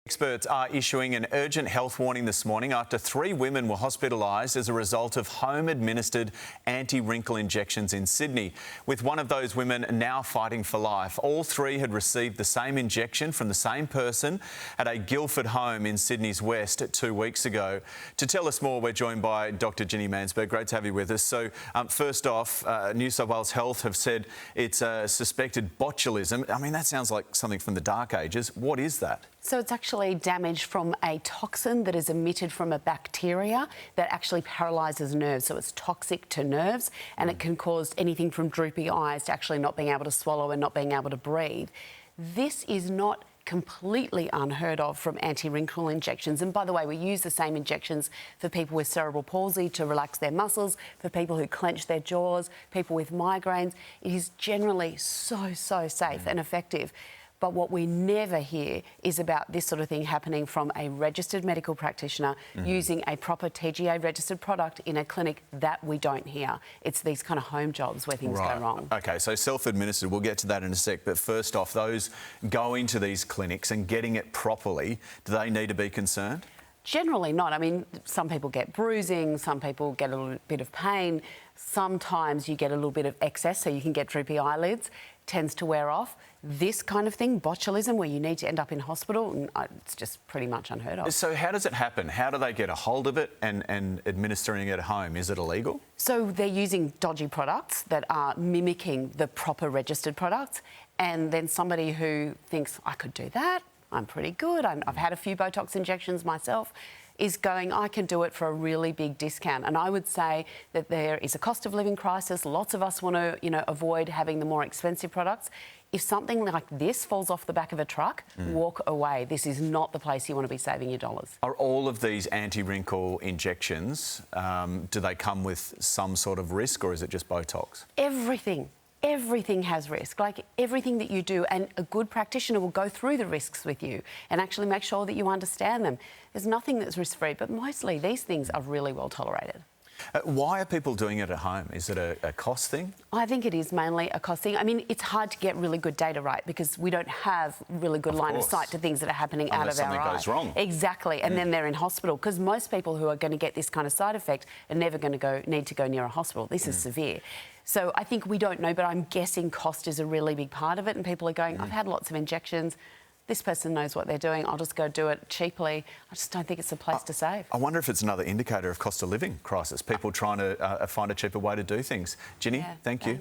Experts are issuing an urgent health warning this morning after 3 women were hospitalised as a result of home-administered anti-wrinkle injections in Sydney, with one of those women now fighting for life. All 3 had received the same injection from the same person at a Guildford home in Sydney's west 2 weeks ago. To tell us more, we're joined by Dr Ginny Mansberg. Great to have you with us. So, first off, New South Wales Health have said it's suspected botulism. I mean, that sounds like something from the Dark Ages. What is that? So it's actually damage from a toxin that is emitted from a bacteria that actually paralyses nerves. So it's toxic to nerves and it can cause anything from droopy eyes to actually not being able to swallow and not being able to breathe. This is not completely unheard of from anti-wrinkle injections. And by the way, we use the same injections for people with cerebral palsy to relax their muscles, for people who clench their jaws, people with migraines. It is generally so safe and effective. But what we never hear is about this sort of thing happening from a registered medical practitioner using a proper TGA registered product in a clinic. That we don't hear. It's these kind of home jobs where things go wrong. OK, so self-administered, we'll get to that in a sec. But first off, those going to these clinics and getting it properly, do they need to be concerned? Generally not. I mean, some people get bruising, some people get a little bit of pain. Sometimes you get a little bit of excess, so you can get droopy eyelids. Tends to wear off. This kind of thing, botulism, where you need to end up in hospital, it's just pretty much unheard of. So how does it happen? How do they get a hold of it and administering it at home? Is it illegal? So they're using dodgy products that are mimicking the proper registered products, and then somebody who thinks, I could do that, I'm pretty good, I've had a few Botox injections myself, is going, I can do it for a really big discount. And I would say that there is a cost of living crisis. Lots of us want to, avoid having the more expensive products. If something like this falls off the back of a truck, walk away. This is not the place you want to be saving your dollars. Are all of these anti-wrinkle injections, do they come with some sort of risk, or is it just Botox? Everything has risk, like everything that you do, and a good practitioner will go through the risks with you and actually make sure that you understand them. There's nothing that's risk-free, but mostly these things are really well tolerated. Why are people doing it at home? Is it a cost thing? I think it is mainly a cost thing. I mean, it's hard to get really good data right because we don't have really good line of sight to things that are happening out of our eye. Unless something goes wrong. Exactly, and then they're in hospital, because most people who are going to get this kind of side effect are never going to need to go near a hospital. This is severe. So I think we don't know, but I'm guessing cost is a really big part of it, and people are going, I've had lots of injections. This person knows what they're doing. I'll just go do it cheaply. I just don't think it's a place to save. I wonder if it's another indicator of cost of living crisis, people trying to find a cheaper way to do things. Ginny, thank you.